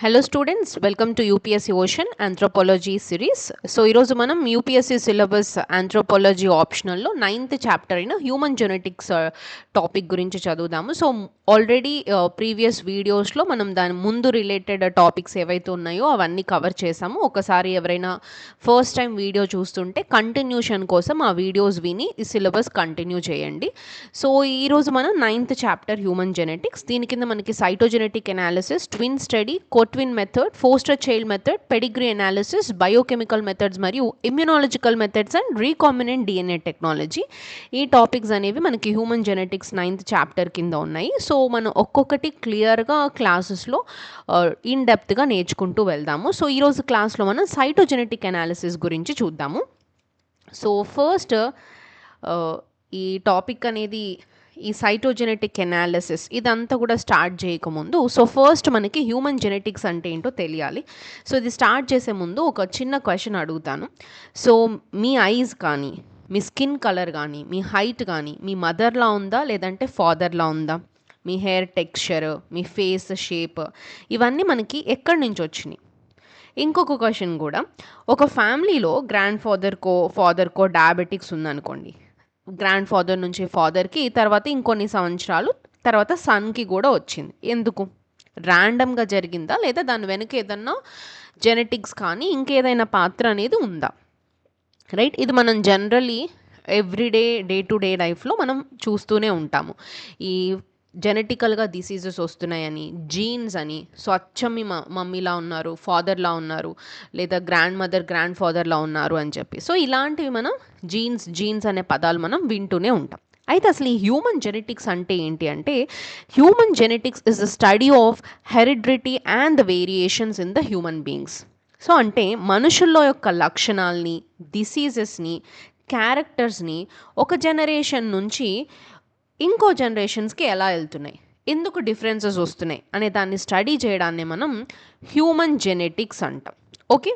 Hello students, welcome to UPSC ocean anthropology series. So ఈరోజు మనం UPSC syllabus anthropology ఆప్షనల్లో 9th chapter అయిన human genetics topic గురించి చదువుదాము. సో ఆల్రెడీ ప్రీవియస్ వీడియోస్లో మనం దాని ముందు రిలేటెడ్ టాపిక్స్ ఏవైతే ఉన్నాయో అవన్నీ కవర్ చేసాము. ఒకసారి ఎవరైనా ఫస్ట్ టైం వీడియో చూస్తుంటే కంటిన్యూషన్ కోసం ఆ వీడియోస్ విని ఈ సిలబస్ కంటిన్యూ చేయండి. సో ఈరోజు మనం 9th చాప్టర్ హ్యూమన్ జెనెటిక్స్, దీని కింద మనకి cytogenetic analysis, twin study, cotwin method, foster child method, pedigree analysis, biochemical methods మరియు immunological methods and recombinant DNA technology, ఈ టాపిక్స్ అనేవి మనకి హ్యూమన్ జెనెటిక్స్ 9th చాప్టర్ కింద ఉన్నాయి. సో మనం ఒక్కొక్కటి క్లియర్గా క్లాసెస్లో ఇన్ డెప్త్గా నేర్చుకుంటూ వెళ్దాము. సో ఈరోజు క్లాస్లో మనం సైటోజెనెటిక్ అనాలిసిస్ గురించి చూద్దాము. సో ఫస్ట్ ఈ టాపిక్ అనేది, ఈ సైటోజెనెటిక్ ఎనాలిసిస్ ఇదంతా కూడా స్టార్ట్ చేయకముందు, సో ఫస్ట్ మనకి హ్యూమన్ జెనెటిక్స్ అంటే ఏంటో తెలియాలి. సో ఇది స్టార్ట్ చేసే ముందు ఒక చిన్న క్వశ్చన్ అడుగుతాను. సో మీ ఐస్ కానీ, మీ స్కిన్ కలర్ కానీ, మీ హైట్ కానీ మీ మదర్లా ఉందా లేదంటే ఫాదర్లా ఉందా? మీ హెయిర్ టెక్స్చర్, మీ ఫేస్ షేప్, ఇవన్నీ మనకి ఎక్కడి నుంచి వచ్చినాయి? ఇంకొక క్వశ్చన్ కూడా, ఒక ఫ్యామిలీలో గ్రాండ్ ఫాదర్కో డయాబెటిక్స్ ఉందనుకోండి, గ్రాండ్ ఫాదర్ నుంచి ఫాదర్కి, తర్వాత ఇంకొన్ని సంవత్సరాలు తర్వాత సన్కి కూడా వచ్చింది. ఎందుకు? ర్యాండమ్గా జరిగిందా లేదా దాని వెనుక ఏదన్నా జెనెటిక్స్ కానీ ఇంకేదైనా పాత్ర అనేది ఉందా? రైట్, ఇది మనం generally everyday day to day లైఫ్లో మనం చూస్తూనే ఉంటాము. ఈ జెనెటికల్గా డిసీజెస్ వస్తున్నాయని, జీన్స్ అని, సో అచ్చం మీ మమ్మీలా ఉన్నారు, ఫాదర్లా ఉన్నారు, లేదా గ్రాండ్ ఫాదర్లా ఉన్నారు అని చెప్పి, సో ఇలాంటివి మనం జీన్స్ అనే పదాలు మనం వింటూనే ఉంటాం. అయితే అసలు ఈ హ్యూమన్ జెనెటిక్స్ అంటే ఏంటి అంటే, human genetics is the study of heredity and the variations in the human beings. So అంటే మనుషుల్లో యొక్క లక్షణాలని, డిసీజెస్ని, క్యారెక్టర్స్ని ఒక జనరేషన్ నుంచి ఇంకో జనరేషన్స్కి ఎలా వెళ్తున్నాయి, ఎందుకు డిఫరెన్సెస్ వస్తున్నాయి అనే దాన్ని స్టడీ చేయడాన్ని మనం హ్యూమన్ జెనెటిక్స్ అంటాం. ఓకే,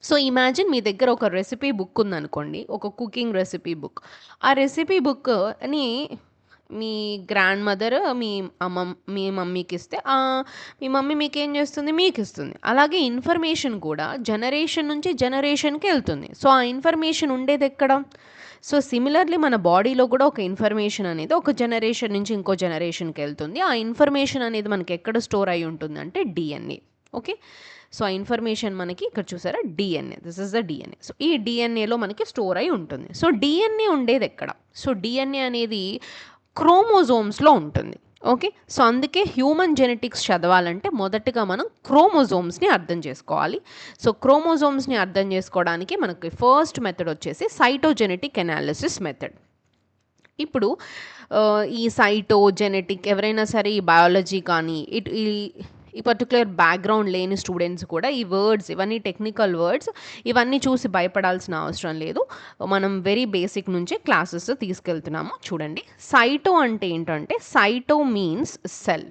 సో ఇమాజిన్ మీ దగ్గర ఒక రెసిపీ బుక్ ఉందనుకోండి, ఒక కుకింగ్ రెసిపీ బుక్. ఆ రెసిపీ బుక్ని మీ గ్రాండ్ మదర్ మీ మమ్మీకి ఇస్తే, మీ మమ్మీ మీకేం చేస్తుంది? మీకు ఇస్తుంది. అలాగే ఇన్ఫర్మేషన్ కూడా జనరేషన్ నుంచి జనరేషన్కి వెళ్తుంది. సో ఆ ఇన్ఫర్మేషన్ ఉండేది ఎక్కడ? సో సిమిలర్లీ మన బాడీలో కూడా ఒక ఇన్ఫర్మేషన్ అనేది ఒక జనరేషన్ నుంచి ఇంకో జనరేషన్కి వెళ్తుంది. ఆ ఇన్ఫర్మేషన్ అనేది మనకి ఎక్కడ స్టోర్ అయి ఉంటుంది అంటే డిఎన్ఏ. ఓకే, సో ఆ ఇన్ఫర్మేషన్ మనకి ఇక్కడ చూసారా, DNA, this is the DNA. So ఈ డిఎన్ఏలో మనకి స్టోర్ అయి ఉంటుంది. సో డిఎన్ఏ ఉండేది ఎక్కడ? సో డిఎన్ఏ అనేది క్రోమోజోమ్స్లో ఉంటుంది. ఓకే, సో అందుకే హ్యూమన్ జెనెటిక్స్ చదవాలంటే మొదటగా మనం క్రోమోజోమ్స్ని అర్థం చేసుకోవాలి. సో క్రోమోజోమ్స్ని అర్థం చేసుకోవడానికి మనకి ఫస్ట్ మెథడ్ వచ్చేసి సైటోజెనెటిక్ అనాలిసిస్ మెథడ్. ఇప్పుడు ఈ సైటోజెనెటిక్ ఎవరైనా సరే, ఈ బయాలజీ కానీ ఈ పర్టికులర్ బ్యాక్గ్రౌండ్ లేని స్టూడెంట్స్ కూడా ఈ వర్డ్స్, ఇవన్నీ టెక్నికల్ వర్డ్స్, ఇవన్నీ చూసి భయపడాల్సిన అవసరం లేదు. మనం వెరీ బేసిక్ నుంచే క్లాసెస్ తీసుకెళ్తున్నాము. చూడండి, సైటో అంటే ఏంటంటే, Saito means cell,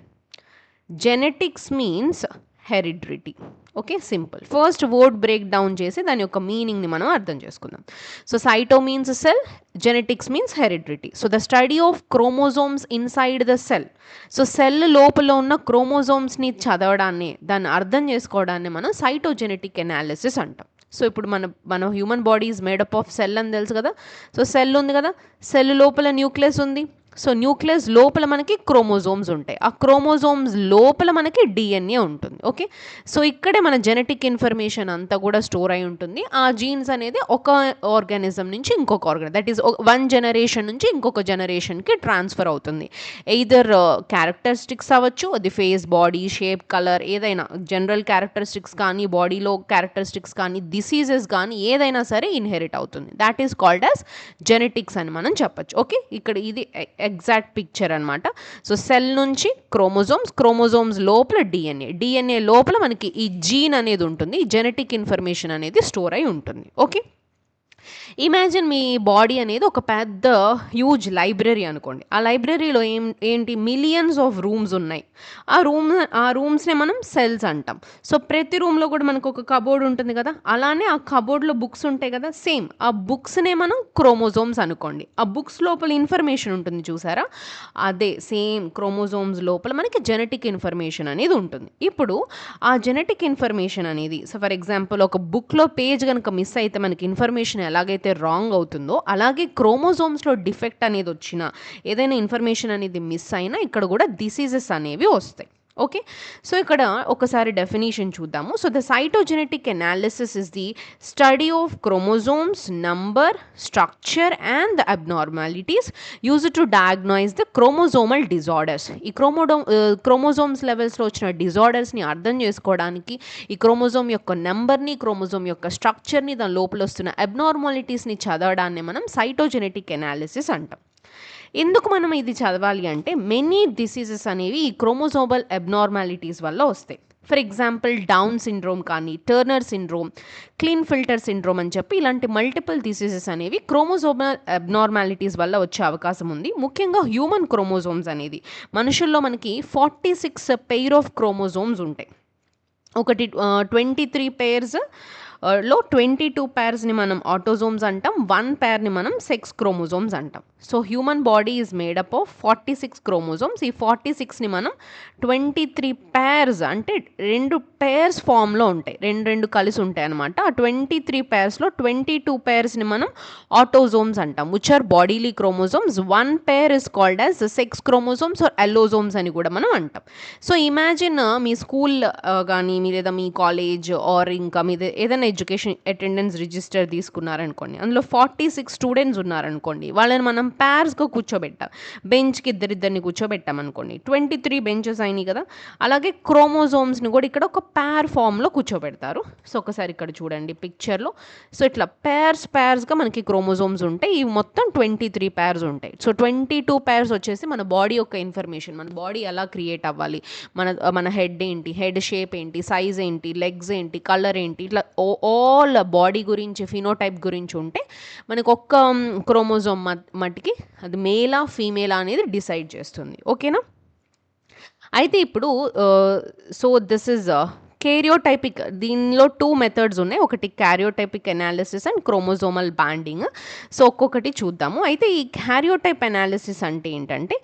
genetics means heredity. Okay, simple. First word break down చేసి దాని యొక్క మీనింగ్ని మనం అర్థం చేసుకుందాం. So Saito means cell, genetics means heredity. So the study of chromosomes inside the cell. So cell లోపల ఉన్న క్రోమోజోమ్స్ని చదవడాన్ని, దాన్ని అర్థం చేసుకోవడాన్ని మనం సైటోజెనెటిక్ అనాలిసిస్ అంటాం. సో ఇప్పుడు మన human body is made up of cell అని తెలుసు కదా. సో సెల్ ఉంది కదా, సెల్ లోపల న్యూక్లియస్ ఉంది. సో న్యూక్లియస్ లోపల మనకి క్రోమోజోమ్స్ ఉంటాయి. ఆ క్రోమోజోమ్స్ లోపల మనకి డిఎన్ఏ ఉంటుంది. ఓకే, సో ఇక్కడే మన జెనెటిక్ ఇన్ఫర్మేషన్ అంతా కూడా స్టోర్ అయి ఉంటుంది. ఆ జీన్స్ అనేది ఒక ఆర్గానిజం నుంచి ఇంకొక organism, that is one generation నుంచి ఇంకొక జనరేషన్కి ట్రాన్స్ఫర్ అవుతుంది. ఎయిదర్ క్యారెక్టరిస్టిక్స్ అవ్వచ్చు, అది ఫేస్, బాడీ షేప్, కలర్, ఏదైనా జనరల్ క్యారెక్టరిస్టిక్స్ కానీ, బాడీలో క్యారెక్టరిస్టిక్స్ కానీ, డిసీజెస్ కానీ ఏదైనా సరే ఇన్హెరిట్ అవుతుంది. That is called as genetics అని మనం చెప్పచ్చు. ఓకే, ఇక్కడ ఇది ఎగ్జాక్ట్ పిక్చర్ అనమాట. సో సెల్ నుంచి క్రోమోజోమ్స్ లోపల డిఎన్ఏ లోపల మనకి ఈ జీన్ అనేది ఉంటుంది. ఈ జెనెటిక్ ఇన్ఫర్మేషన్ అనేది స్టోర్ అయి ఉంటుంది. ఓకే, ఇమాజిన్ మీ బాడీ అనేది ఒక పెద్ద హ్యూజ్ లైబ్రరీ అనుకోండి. ఆ లైబ్రరీలో ఏంటి మిలియన్స్ ఆఫ్ రూమ్స్ ఉన్నాయి. ఆ రూమ్స్‌నే మనం సెల్స్ అంటాం. సో, ప్రతి రూమ్‌లో కూడా మనకు ఒక కబోర్డ్ ఉంటుంది కదా! అలానే ఆ కబోర్డ్‌లో బుక్స్ ఉంటాయి కదా! సేమ్ ఆ బుక్స్‌నే మనం క్రోమోజోమ్స్ అనుకోండి. ఆ బుక్స్ లోపల ఇన్ఫర్మేషన్ ఉంటుంది చూసారా? అదే సేమ్ క్రోమోజోమ్స్ లోపల మనకి జెనెటిక్ ఇన్ఫర్మేషన్ అనేది ఉంటుంది. ఇప్పుడు ఆ జెనెటిక్ ఇన్ఫర్మేషన్ అనేది ఫర్ ఎగ్జాంపుల్ ఒక బుక్‌లో పేజ్ గనుక మిస్ అయితే మనకి ఇన్ఫర్మేషన్ ఎలాగైతే రాంగ్ అవుతుందో, అలాగే క్రోమోజోమ్స్‌లో డిఫెక్ట్ అనేది వచ్చినా, ఏదైనా ఇన్ఫర్మేషన్ అనేది మిస్ అయినా ఇక్కడ కూడా డిసీజెస్ అనేవి వస్తాయి. ఓకే. సో, ఇక్కడ ఒకసారి డెఫినిషన్ చూద్దాము. So, the cytogenetic analysis is the study of chromosomes number, structure and the abnormalities used to diagnose the chromosomal disorders. ఈ క్రోమోజోమ్స్ లెవెల్స్‌లో వచ్చిన డిజార్డర్స్‌ని అర్థం చేసుకోవడానికి ఈ క్రోమోజోమ్ యొక్క నంబర్‌ని, క్రోమోజోమ్ యొక్క స్ట్రక్చర్‌ని, దాని లోపల వస్తున్న అబ్నార్మాలిటీస్‌ని చదవడాన్ని మనం సైటోజెనెటిక్ అనాలిసిస్ అంటాం. ఎందుకు మనం ఇది చదవాలి అంటే మెనీ డిసీజెస్ అనేవి ఈ క్రోమోజోమల్ అబ్నార్మాలిటీస్ వల్ల వస్తాయి. ఫర్ ఎగ్జాంపుల్ డౌన్ సిండ్రోమ్ కానీ, Turner syndrome, clean filter syndrome అని చెప్పి ఇలాంటి మల్టిపుల్ డిసీజెస్ అనేవి క్రోమోజోమల్ అబ్నార్మాలిటీస్ వల్ల వచ్చే అవకాశం ఉంది. ముఖ్యంగా హ్యూమన్ క్రోమోజోమ్స్ అనేది మనుషుల్లో మనకి 46 పెయిర్ ఆఫ్ క్రోమోజోమ్స్ ఉంటాయి. ఒకటి 23 పెయిర్స్ లో 22 పెయిర్స్‌ని మనం ఆటోజోమ్స్ అంటాం. 1 పెయిర్‌ని మనం సెక్స్ క్రోమోజోమ్స్ అంటాం. So, human body is made up of 46 chromosomes. ఈ 46ని మనం 23 పెయిర్స్ అంటే 2 పెయిర్స్ ఫార్మ్‌లో ఉంటాయి. 2 కలిసి ఉంటాయన్నమాట. ఆ 23 పెయిర్స్‌లో 22 పెయిర్స్‌ని మనం ఆటోజోమ్స్ అంటాం. Which are bodily chromosomes. 1 pair is called as sex chromosomes or allosomes అని కూడా మనం అంటాం. సో, ఇమాజిన్ మీ స్కూల్ గానీ లేదా మీ కాలేజ్ ఆర్ ఇంకా మీది ఏదైనా ఎడ్యుకేషన్ అటెండెన్స్ రిజిస్టర్ తీసుకున్నారనుకోండి. అందులో 46 స్టూడెంట్స్ ఉన్నారనుకోండి. వాళ్ళని మనం పేర్స్‌గా కూర్చోబెట్టాం. బెంచ్‌కి ఇద్దరిద్దరిని కూర్చోబెట్టామనుకోండి. 23 బెంచెస్ అయినాయి కదా! అలాగే క్రోమోజోమ్స్‌ని కూడా ఇక్కడ ఒక పేర్ ఫార్మ్‌లో కూర్చోబెడతారు. సో, ఒకసారి ఇక్కడ చూడండి పిక్చర్‌లో. సో, ఇట్లా పేర్స్‌గా మనకి క్రోమోజోమ్స్ ఉంటాయి. ఇవి మొత్తం 23 పేర్స్ ఉంటాయి. సో, 22 పేర్స్ వచ్చేసి మన బాడీ యొక్క ఇన్ఫర్మేషన్. మన బాడీ ఎలా క్రియేట్ అవ్వాలి, మన మన హెడ్ ఏంటి, హెడ్ షేప్ ఏంటి, సైజ్ ఏంటి, లెగ్స్ ఏంటి, కలర్ ఏంటి, ఇట్లా ఆల్ బాడీ గురించి, ఫినోటైప్ గురించి ఉంటే మనకు ఒక్క క్రోమోజోమ్ మట్టికి అది మేలా, ఫీమేలా అనేది డిసైడ్ చేస్తుంది. ఓకేనా? అయితే ఇప్పుడు సో, దిస్ ఈజ్ కేరియోటైపిక్. దీనిలో 2 మెథడ్స్ ఉన్నాయి. ఒకటి karyotypic analysis and chromosomal banding. So, ఒక్కొక్కటి చూద్దాము. అయితే ఈ క్యారియోటైప్ అనాలిసిస్ అంటే ఏంటంటే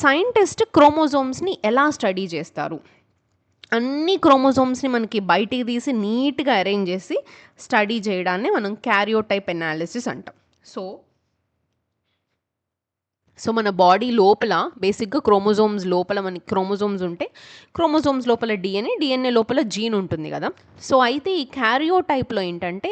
సైంటిస్ట్ క్రోమోజోమ్స్‌ని ఎలా స్టడీ చేస్తారు? అన్ని క్రోమోజోమ్స్‌ని మనకి బయటికి తీసి నీట్‌గా అరేంజ్ చేసి స్టడీ చేయడాన్ని మనం క్యారియోటైప్ అనాలిసిస్ అంటాం. సో, మన బాడీ లోపల బేసిక్‌గా క్రోమోజోమ్స్ లోపల మనకి క్రోమోజోమ్స్ ఉంటే, క్రోమోజోమ్స్ లోపల డీఎన్ఏ లోపల జీన్ ఉంటుంది గదా! సో, అయితే ఈ క్యారియోటైప్‌లో ఏంటంటే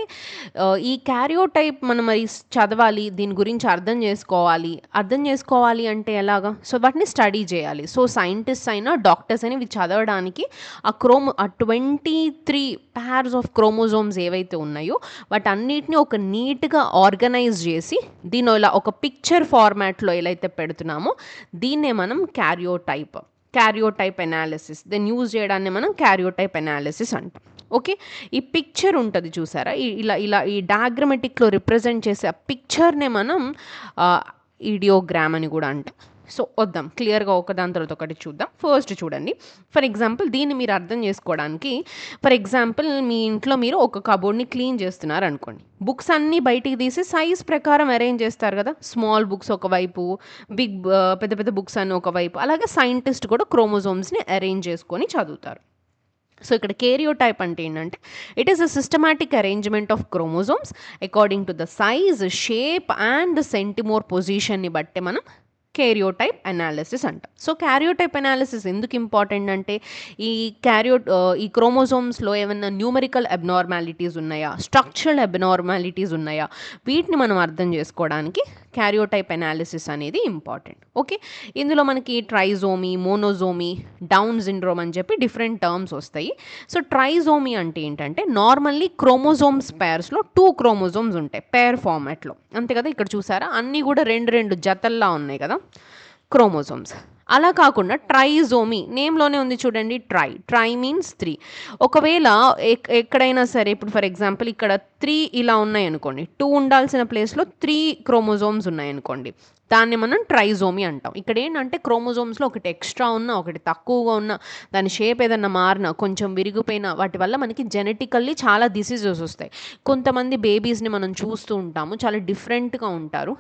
ఈ క్యారియోటైప్ మనం మరి చదవాలి, దీని గురించి అర్థం చేసుకోవాలి. అర్థం చేసుకోవాలి అంటే ఎలాగా? సో, వాటిని స్టడీ చేయాలి. సో, సైంటిస్ట్స్ అయినా, డాక్టర్స్ అయినా ఇవి చదవడానికి ఆ 23 పెయిర్స్ ఆఫ్ క్రోమోజోమ్స్ ఏవైతే ఉన్నాయో వాటన్నిటిని ఒక నీట్‌గా ఆర్గనైజ్ చేసి దీన్ని ఇలా ఒక పిక్చర్ ఫార్మాట్‌లో ఎలా అయితే పెడుతున్నామో దీన్నే మనం క్యారియోటైప్ అనాలిసిస్ దీన్ని యూజ్ చేయడాన్ని మనం క్యారియోటైప్ అనాలిసిస్ అంటాం. ఓకే. ఈ పిక్చర్ ఉంటుంది చూసారా? ఇలా ఈ డయాగ్రమాటిక్‌లో రిప్రజెంట్ చేసే ఆ పిక్చర్‌నే మనం ఈడియోగ్రామ్ అని కూడా అంటాం. సో, వద్దాం క్లియర్‌గా ఒకదాని తర్వాత ఒకటి చూద్దాం. ఫస్ట్ చూడండి. ఫర్ ఎగ్జాంపుల్ దీన్ని మీరు అర్థం చేసుకోవడానికి ఫర్ ఎగ్జాంపుల్ మీ ఇంట్లో మీరు ఒక కబోర్డ్‌ని క్లీన్ చేస్తున్నారనుకోండి. బుక్స్ అన్నీ బయటికి తీసి సైజ్ ప్రకారం అరేంజ్ చేస్తారు కదా! స్మాల్ బుక్స్ ఒకవైపు, పెద్ద పెద్ద బుక్స్ అన్నీ ఒకవైపు. అలాగే సైంటిస్ట్ కూడా క్రోమోజోమ్స్‌ని అరేంజ్ చేసుకొని చదువుతారు. సో, ఇక్కడ కేరియోటైప్ అంటే ఏంటంటే it is a systematic arrangement of chromosomes according to the size, shape and centromere పొజిషన్‌ని బట్టి మనం కేరియోటైప్ అనాలిసిస్ అంటాం. సో, క్యారియోటైప్ అనాలిసిస్ ఎందుకు ఇంపార్టెంట్ అంటే ఈ క్రోమోజోమ్స్‌లో ఏమన్నా న్యూమరికల్ అబ్నార్మాలిటీస్ ఉన్నాయా, స్ట్రక్చరల్ అబ్నార్మాలిటీస్ ఉన్నాయా, వీటిని మనం అర్థం చేసుకోవడానికి క్యారియోటైప్ అనాలిసిస్ అనేది ఇంపార్టెంట్. ఓకే. ఇందులో మనకి ట్రైజోమీ, మోనోజోమీ, డౌన్ సిండ్రోమ్ అని చెప్పి డిఫరెంట్ టర్మ్స్ వస్తాయి. సో, ట్రైజోమీ అంటే ఏంటంటే నార్మల్లీ క్రోమోజోమ్స్ పేర్స్‌లో 2 క్రోమోజోమ్స్ ఉంటాయి పేర్ ఫార్మాట్‌లో. అంతే కదా! ఇక్కడ చూసారా? అన్నీ కూడా 2 జతల్లా ఉన్నాయి కదా క్రోమోజోమ్స్. అలా కాకుండా ట్రైజోమీ నేమ్లోనే ఉంది చూడండి, ట్రై మీన్స్ 3. ఒకవేళ ఎక్కడైనా సరే ఇప్పుడు ఫర్ ఎగ్జాంపుల్ ఇక్కడ 3 ఇలా ఉన్నాయనుకోండి, 2 ఉండాల్సిన ప్లేస్లో 3 క్రోమోజోమ్స్ ఉన్నాయనుకోండి, దాన్ని మనం ట్రైజోమీ అంటాం. ఇక్కడ ఏంటంటే క్రోమోజోమ్స్లో ఒకటి ఎక్స్ట్రా ఉన్నా, ఒకటి తక్కువగా ఉన్నా, దాని షేప్ ఏదన్నా మారినా, కొంచెం విరిగిపోయినా, వాటి వల్ల మనకి జెనెటికల్లీ చాలా డిసీజెస్ వస్తాయి. కొంతమంది బేబీస్ని మనం చూస్తూ ఉంటాము, చాలా డిఫరెంట్గా ఉంటారు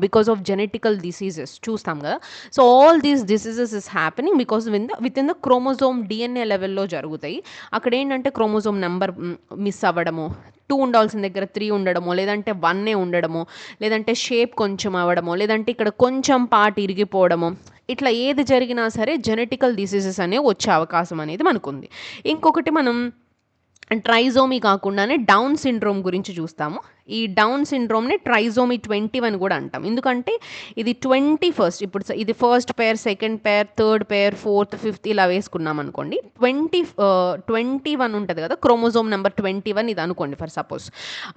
బికాస్ ఆఫ్ జెనెటికల్ డిసీజెస్ చూస్తాం కదా. So all these diseases is happening because with in the chromosome DNA లెవెల్లో జరుగుతాయి. అక్కడ ఏంటంటే క్రోమోజోమ్ నెంబర్ మిస్ అవ్వడము, 2 ఉండాల్సిన దగ్గర 3 ఉండడమో, లేదంటే 1 ఉండడమో, లేదంటే షేప్ కొంచెం అవ్వడమో, లేదంటే ఇక్కడ కొంచెం పార్ట్ ఇరిగిపోవడమో, ఇట్లా ఏది జరిగినా సరే జెనెటికల్ డిసీజెస్ అనేవి వచ్చే అవకాశం అనేది మనకుంది. ఇంకొకటి మనం ట్రైజోమీ కాకుండానే డౌన్ సిండ్రోమ్ గురించి చూస్తాము. ఈ డౌన్ సిండ్రోమ్ని ట్రైజోమీ 21 కూడా అంటాం. ఎందుకంటే ఇది 21st, ఇప్పుడు ఇది first pair, second pair, third pair, fourth, fifth ఇలా వేసుకున్నాం అనుకోండి. 21 ఉంటుంది కదా, క్రోమోజోమ్ నెంబర్ 21 ఇది అనుకోండి ఫర్ సపోజ్.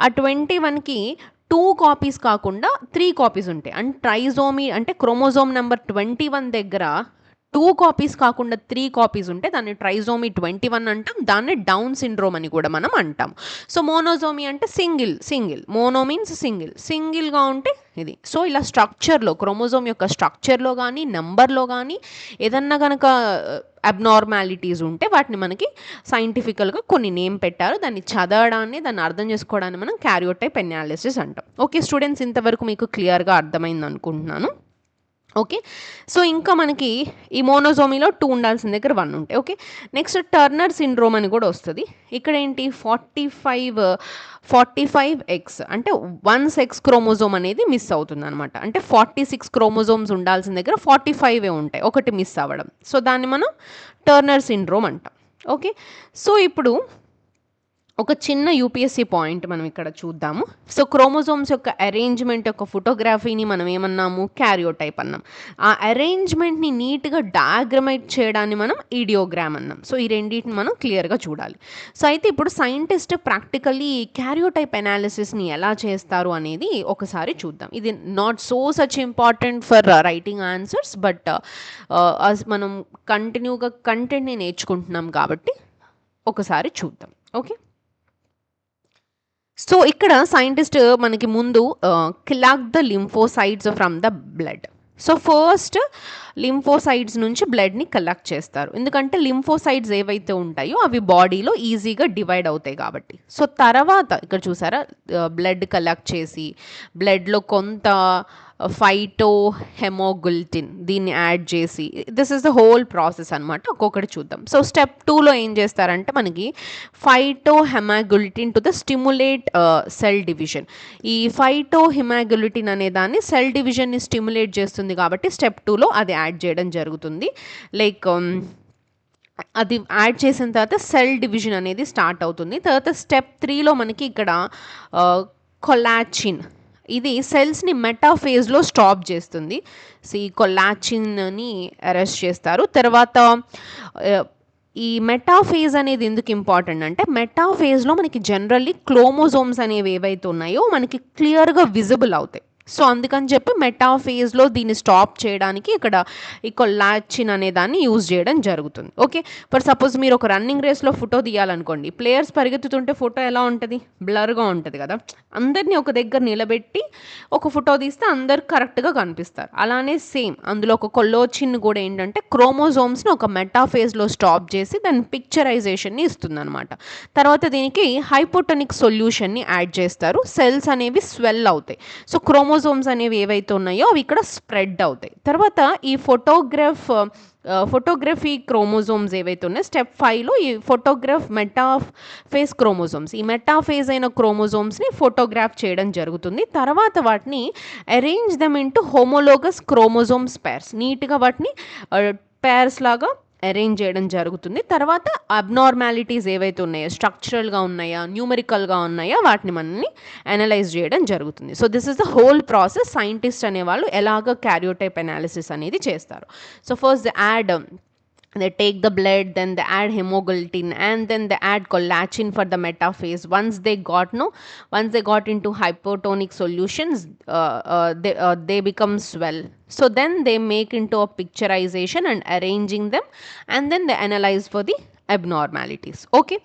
ఆ 21కి 2 కాపీస్ కాకుండా 3 కాపీస్ ఉంటాయి. అండ్ ట్రైజోమీ అంటే క్రోమోజోమ్ నెంబర్ 21 దగ్గర 2 కాపీస్ కాకుండా 3 కాపీస్ ఉంటే దాన్ని ట్రైజోమీ 21 అంటాం. దాన్ని డౌన్ సిండ్రోమ్ అని కూడా మనం అంటాం. సో మోనోజోమీ అంటే సింగిల్, మోనో మీన్స్ సింగిల్గా ఉంటే ఇది. సో ఇలా స్ట్రక్చర్లో, క్రోమోజోమ్ యొక్క స్ట్రక్చర్లో కానీ నెంబర్లో కానీ ఏదన్నా కనుక అబ్నార్మాలిటీస్ ఉంటే వాటిని మనకి సైంటిఫికల్గా కొన్ని నేమ్ పెట్టారు. దాన్ని చదవడాన్ని, దాన్ని అర్థం చేసుకోవడాన్ని మనం క్యారియోటైప్ ఎనాలిసిస్ అంటాం. ఓకే స్టూడెంట్స్, ఇంతవరకు మీకు క్లియర్గా అర్థమైంది అనుకుంటున్నాను. ఓకే, సో ఇంకా మనకి ఈ మోనోజోమీలో 2 ఉండాల్సిన దగ్గర 1 ఉంటాయి. ఓకే, నెక్స్ట్ టర్నర్ సిండ్రోమ్ అని కూడా వస్తుంది. ఇక్కడ ఏంటి 45X అంటే 1 సెక్స్ క్రోమోజోమ్ అనేది మిస్ అవుతుంది అనమాట. అంటే 46 క్రోమోజోమ్స్ ఉండాల్సిన దగ్గర 45 ఉంటాయి, ఒకటి మిస్ అవ్వడం. సో దాన్ని మనం టర్నర్ సిండ్రోమ్ అంటాం. ఓకే, సో ఇప్పుడు ఒక చిన్న యూపీఎస్సీ పాయింట్ మనం ఇక్కడ చూద్దాము. సో క్రోమోజోమ్స్ యొక్క అరేంజ్మెంట్ యొక్క ఫోటోగ్రఫీని మనం ఏమన్నాము, క్యారియోటైప్ అన్నాం. ఆ అరేంజ్మెంట్ని నీట్గా డయాగ్రమైట్ చేయడాన్ని మనం ఈడియోగ్రామ్ అన్నాం. సో ఈ రెండింటిని మనం క్లియర్గా చూడాలి. సో అయితే ఇప్పుడు సైంటిస్ట్ ప్రాక్టికల్లీ క్యారియోటైప్ అనాలిసిస్ని ఎలా చేస్తారు అనేది ఒకసారి చూద్దాం. ఇది not so such important for writing answers, but మనం కంటిన్యూగా కంటెంట్ని నేర్చుకుంటున్నాం కాబట్టి ఒకసారి చూద్దాం. ఓకే, సో ఇక్కడ సైంటిస్ట్ మనకి ముందు collect the lymphocytes from the blood. So first lymphocytes నుంచి బ్లడ్ని కలెక్ట్ చేస్తారు. ఎందుకంటే లింఫోసైట్స్ ఏవైతే ఉంటాయో అవి బాడీలో ఈజీగా డివైడ్ అవుతాయి కాబట్టి. సో తర్వాత ఇక్కడ చూసారా, బ్లడ్ కలెక్ట్ చేసి బ్లడ్లో కొంత ఫైటో హెమోగుల్టిన్ దీన్ని యాడ్ చేసి, this is the whole process అనమాట. ఒక్కొక్కటి చూద్దాం. సో స్టెప్ 2లో ఏం చేస్తారంటే మనకి phytohaemagglutinin to the stimulate cell division. ఈ ఫైటో హెమాగుల్టిన్ అనే దాన్ని సెల్ డివిజన్ని స్టిమ్యులేట్ చేస్తుంది కాబట్టి స్టెప్ 2లో అది యాడ్ చేయడం జరుగుతుంది. లైక్ అది యాడ్ చేసిన తర్వాత సెల్ డివిజన్ అనేది స్టార్ట్ అవుతుంది. తర్వాత స్టెప్ 3లో మనకి ఇక్కడ కొలాచిన్, ఇది సెల్స్ని మెటాఫేజ్లో స్టాప్ చేస్తుంది. సో ఈ కొలాచిన్ని అరెస్ట్ చేస్తారు. తర్వాత ఈ మెటాఫేజ్ అనేది ఎందుకు ఇంపార్టెంట్ అంటే మెటాఫేజ్లో మనకి జనరల్లీ క్రోమోజోమ్స్ అనేవి ఏవైతే ఉన్నాయో మనకి క్లియర్గా విజిబుల్ అవుతాయి. సో అందుకని చెప్పి మెటాఫేజ్లో దీన్ని స్టాప్ చేయడానికి ఇక్కడ ఈ కొలాచిన్ అనే దాన్ని యూజ్ చేయడం జరుగుతుంది. ఓకే, ఫర్ సపోజ్ మీరు ఒక రన్నింగ్ రేస్లో ఫోటో తీయాలనుకోండి, ప్లేయర్స్ పరిగెత్తుతుంటే ఫోటో ఎలా ఉంటుంది, బ్లర్గా ఉంటుంది కదా. అందరినీ ఒక దగ్గర నిలబెట్టి ఒక ఫోటో తీస్తే అందరు కరెక్ట్గా కనిపిస్తారు. అలానే సేమ్ అందులో ఒక కొలాచిన్ కూడా ఏంటంటే క్రోమోజోమ్స్ని ఒక మెటాఫేజ్లో స్టాప్ చేసి దాని పిక్చరైజేషన్ని ఇస్తుంది అనమాట. తర్వాత దీనికి హైపోటోనిక్ సొల్యూషన్ని యాడ్ చేస్తారు. సెల్స్ అనేవి స్వెల్ అవుతాయి. సో క్రోమోజోమ్స్ అనేవి ఏవైతే ఉన్నాయో అవి ఇక్కడ స్ప్రెడ్ అవుతాయి. తర్వాత ఈ ఫోటోగ్రఫీ క్రోమోజోమ్స్ ఏవైతే ఉన్నాయో స్టెప్ 5లో ఈ ఫోటోగ్రాఫ్ మెటాఫేజ్ క్రోమోజోమ్స్, ఈ మెటాఫేజ్ అయిన క్రోమోజోమ్స్ని ఫోటోగ్రాఫ్ చేయడం జరుగుతుంది. తర్వాత వాటిని arrange them into homologous chromosomes pairs, నీట్గా వాటిని పేర్స్ లాగా అరేంజ్ చేయడం జరుగుతుంది. తర్వాత అబ్నార్మాలిటీస్ ఏవైతే ఉన్నాయో, స్ట్రక్చరల్గా ఉన్నాయా, న్యూమరికల్గా ఉన్నాయా, వాటిని మనల్ని అనలైజ్ చేయడం జరుగుతుంది. So this is the whole process. Scientist అనేవాళ్ళు ఎలాగ క్యారియోటైప్ అనాలిసిస్ అనేది చేస్తారు. So first add they take the blood, then they add hemoglobin, and then they add collagen for the metaphase. Once they got into hypotonic solutions, they become swell. So then they make into a picturization and arranging them, and then they analyze for the abnormalities. Okay,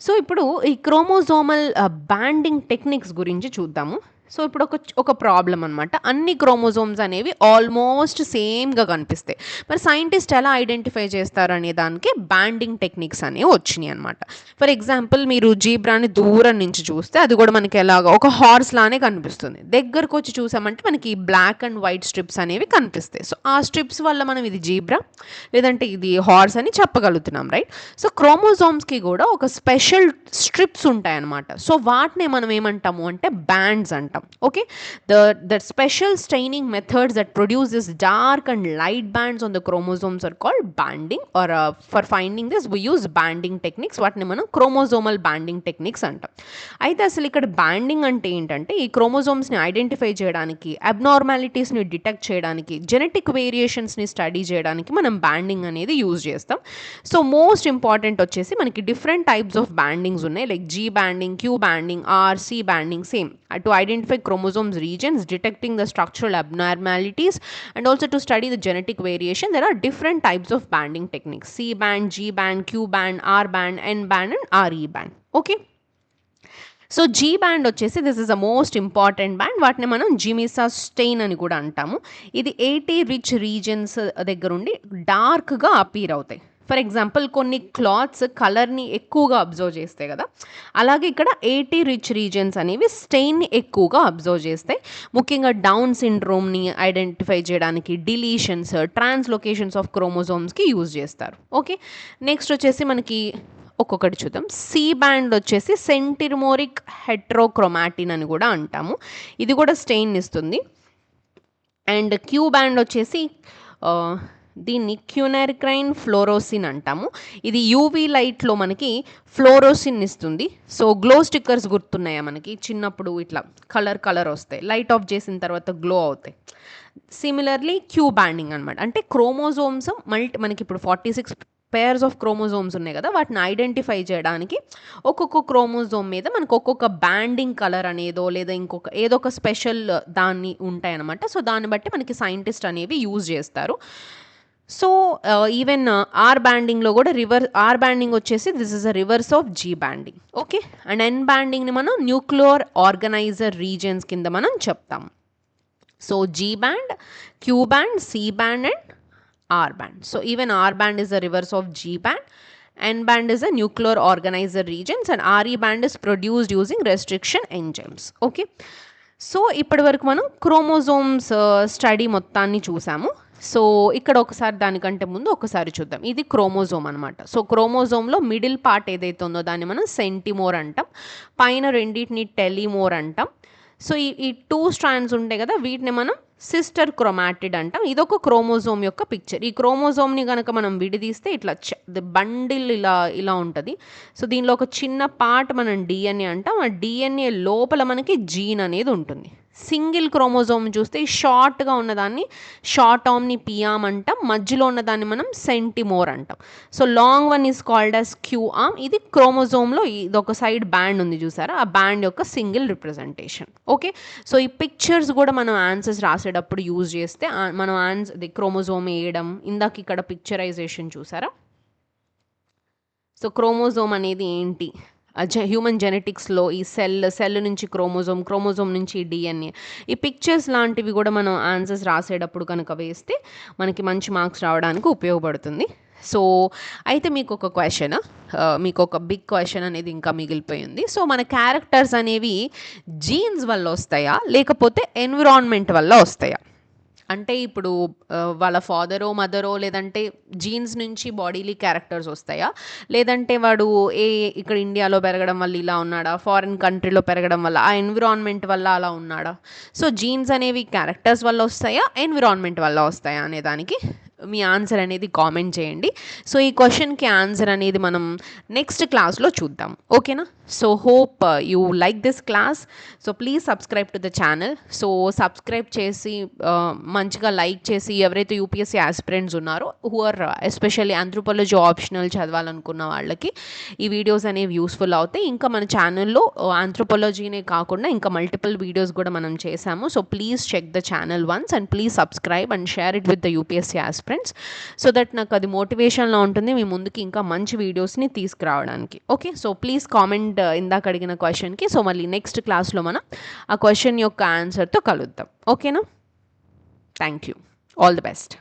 so ఇప్పుడు ఈ chromosomal banding techniques గురించి చూద్దాము. So ఇప్పుడు ఒక problem అనమాట. అన్ని chromosomes అనేవి almost సేమ్గా కనిపిస్తాయి. మరి సైంటిస్ట్ ఎలా ఐడెంటిఫై చేస్తారు అనే దానికి బ్యాండింగ్ టెక్నిక్స్ అనేవి వచ్చినాయి అనమాట. ఫర్ ఎగ్జాంపుల్, మీరు జీబ్రాని దూరం నుంచి చూస్తే అది కూడా మనకి ఎలాగ ఒక హార్స్ లానే కనిపిస్తుంది. దగ్గరకు వచ్చి చూసామంటే మనకి బ్లాక్ అండ్ వైట్ స్ట్రిప్స్ అనేవి కనిపిస్తాయి. సో ఆ స్ట్రిప్స్ వల్ల మనం ఇది జీబ్రా లేదంటే ఇది హార్స్ అని చెప్పగలుగుతున్నాం, రైట్? సో క్రోమోజోమ్స్కి కూడా ఒక స్పెషల్ స్ట్రిప్స్ ఉంటాయి అనమాట. సో వాటిని మనం ఏమంటాము అంటే బ్యాండ్స్ అంటాం. Okay, the special staining methods that produce this dark and light bands on the chromosomes are called banding, or for finding this we use banding techniques. వాటిని మనం క్రోమోజోమల్ బ్యాండింగ్ టెక్నిక్స్ అంటాం. అయితే అసలు ఇక్కడ బ్యాండింగ్ అంటే ఏంటంటే ఈ క్రోమోజోమ్స్ని ఐడెంటిఫై చేయడానికి, అబ్నార్మాలిటీస్ని డిటెక్ట్ చేయడానికి, జెనెటిక్ వేరియేషన్స్ని స్టడీ చేయడానికి మనం బ్యాండింగ్ అనేది యూజ్ చేస్తాం. సో మోస్ట్ ఇంపార్టెంట్ వచ్చేసి మనకి డిఫరెంట్ టైప్స్ ఆఫ్ బ్యాండింగ్స్ ఉన్నాయి, like G banding, Q banding, R, C banding, same to identify chromosomes regions, detecting the structural abnormalities, and also to study the genetic variation. There are different types of banding techniques: C band, G band, Q band, R band, N band, and RE band. Okay, so G band వచ్చేసి this is the most important band. వాటిని మనం జిమిసా strain అని కూడా అంటాము. ఇది 80 rich reasons దగ్గర ఉండి డార్క్గా అపీర్ అవుతాయి. ఫర్ ఎగ్జాంపుల్, కొన్ని క్లాత్స్ కలర్ని ఎక్కువగా అబ్జర్వ్ చేస్తాయి కదా, అలాగే ఇక్కడ 80 రిచ్ రీజన్స్ అనేవి స్టెయిన్ని ఎక్కువగా అబ్జర్వ్ చేస్తాయి. ముఖ్యంగా డౌన్ సిండ్రోమ్ని ఐడెంటిఫై చేయడానికి డిలీషన్స్, ట్రాన్స్లొకేషన్స్ ఆఫ్ క్రోమోజోమ్స్కి యూజ్ చేస్తారు. ఓకే, నెక్స్ట్ వచ్చేసి మనకి ఒక్కొక్కటి చూద్దాం. సి బ్యాండ్ వచ్చేసి సెంటిమోరిక్ హెట్రోక్రోమాటిన్ అని కూడా అంటాము. ఇది కూడా స్టెయిన్ ఇస్తుంది. అండ్ క్యూ బ్యాండ్ వచ్చేసి దీన్ని క్యూనెరిక్రైన్ ఫ్లోరోసిన్ అంటాము. ఇది యూవీ లైట్లో మనకి ఫ్లోరోసిన్ ఇస్తుంది. సో గ్లో స్టిక్కర్స్ గుర్తున్నాయా మనకి చిన్నప్పుడు? ఇట్లా కలర్ వస్తాయి, లైట్ ఆఫ్ చేసిన తర్వాత గ్లో అవుతాయి. సిమిలర్లీ క్యూ బ్యాండింగ్ అనమాట, అంటే క్రోమోజోమ్స్ మనకి ఇప్పుడు 46 పేర్స్ ఆఫ్ క్రోమోజోమ్స్ ఉన్నాయి కదా, వాటిని ఐడెంటిఫై చేయడానికి ఒక్కొక్క క్రోమోజోమ్ మీద మనకు ఒక్కొక్క బ్యాండింగ్ కలర్ అనేదో లేదా ఏదో ఒక స్పెషల్ దాన్ని ఉంటాయన్నమాట. సో దాన్ని బట్టి మనకి సైంటిస్ట్ అనేవి యూజ్ చేస్తారు. సో ఈవెన్ ఆర్ బ్యాండింగ్లో కూడా ఆర్ బ్యాండింగ్ వచ్చేసి this is a reverse of G banding. Okay, and N బ్యాండింగ్ని మనం న్యూక్లియర్ ఆర్గనైజర్ రీజన్స్ కింద మనం చెప్తాం. So G band, Q band, C band and R band. So even R band is the reverse of G band. N band is a nuclear organizer regions, and RE band is produced using restriction enzymes. Okay. So ఇప్పటి వరకు మనం chromosomes study మొత్తాన్ని చూసాము. So ఇక్కడ ఒకసారి దానికంటే ముందు ఒకసారి చూద్దాం. ఇది క్రోమోజోమ్ అనమాట. సో క్రోమోజోమ్లో మిడిల్ పార్ట్ ఏదైతే ఉందో దాన్ని మనం సెంటిమోర్ అంటాం, పైన రెండింటిని టెలిమోర్ అంటాం. సో ఈ 2 స్ట్రాండ్స్ ఉంటాయి కదా, వీటిని మనం సిస్టర్ క్రోమాటిడ్ అంటాం. ఇదొక క్రోమోజోమ్ యొక్క పిక్చర్. ఈ క్రోమోజోమ్ని కనుక మనం విడిదీస్తే ఇట్లా బండిల్ ఇలా ఉంటుంది. సో దీనిలో ఒక చిన్న పార్ట్ మనం డిఎన్ఏ అంటాం. ఆ డిఎన్ఏ లోపల మనకి జీన్ అనేది ఉంటుంది. సింగిల్ క్రోమోజోమ్ చూస్తే షార్ట్గా ఉన్నదాన్ని షార్ట్ ఆమ్ని పియామ్ అంటాం, మధ్యలో ఉన్నదాన్ని మనం సెంటిమోర్ అంటాం. So long one is called as q arm. ఇది క్రోమోజోమ్లో ఇది ఒక సైడ్ బ్యాండ్ ఉంది చూసారా, ఆ బ్యాండ్ యొక్క సింగిల్ రిప్రజెంటేషన్. ఓకే, సో ఈ పిక్చర్స్ కూడా మనం ఆన్సర్స్ రాసేటప్పుడు యూజ్ చేస్తే మనం క్రోమోజోమ్ వేయడం, ఇందాక ఇక్కడ పిక్చరైజేషన్ చూసారా. సో క్రోమోజోమ్ అనేది ఏంటి, హ్యూమన్ జెనెటిక్స్లో ఈ సెల్ నుంచి క్రోమోజోమ్ నుంచి డిఎన్ఏ, ఈ పిక్చర్స్ లాంటివి కూడా మనం ఆన్సర్స్ రాసేటప్పుడు కనుక వేస్తే మనకి మంచి మార్క్స్ రావడానికి ఉపయోగపడుతుంది. సో అయితే మీకు ఒక క్వశ్చన్, మీకు ఒక బిగ్ క్వశ్చన్ అనేది ఇంకా మిగిలిపోయింది. సో మన క్యారెక్టర్స్ అనేవి జీన్స్ వల్ల వస్తాయా లేకపోతే ఎన్విరాన్మెంట్ వల్ల వస్తాయా? అంటే ఇప్పుడు వాళ్ళ ఫాదరో మదరో లేదంటే జీన్స్ నుంచి బాడీలీ క్యారెక్టర్స్ వస్తాయా, లేదంటే వాడు ఇక్కడ ఇండియాలో పెరగడం వల్ల ఇలా ఉన్నాడా, ఫారిన్ కంట్రీలో పెరగడం వల్ల ఆ ఎన్విరాన్మెంట్ వల్ల అలా ఉన్నాడా? సో జీన్స్ అనేవి క్యారెక్టర్స్ వల్ల వస్తాయా ఎన్విరాన్మెంట్ వల్ల వస్తాయా అనే దానికి మీ ఆన్సర్ అనేది కామెంట్ చేయండి. సో ఈ క్వశ్చన్కి ఆన్సర్ అనేది మనం నెక్స్ట్ క్లాస్లో చూద్దాం. ఓకేనా? So hope you like this class. So please subscribe to the channel. So subscribe చేసి మంచిగా లైక్ చేసి ఎవరైతే యూపీఎస్సీ ఆస్పిరెంట్స్ ఉన్నారో who are especially anthropology optional చదవాలనుకున్న వాళ్ళకి ఈ వీడియోస్ అనేవి యూస్ఫుల్ అవుతాయి. ఇంకా మన ఛానల్లో ఆంథ్రోపాలజీనే కాకుండా ఇంకా మల్టిపుల్ వీడియోస్ కూడా మనం చేశాము. So please check the channel once and please subscribe and share it with the UPSC aspirants so that నాకు అది మోటివేషన్లో ఉంటుంది మీ ముందుకి ఇంకా మంచి వీడియోస్ని తీసుకురావడానికి. ఓకే, సో ప్లీజ్ కామెంట్ ఇందాక అడిగిన క్వశ్చన్కి. సో మళ్ళీ నెక్స్ట్ క్లాస్లో మనం ఆ క్వశ్చన్ యొక్క ఆన్సర్తో కలుద్దాం. ఓకేనా? Thank you. All the best.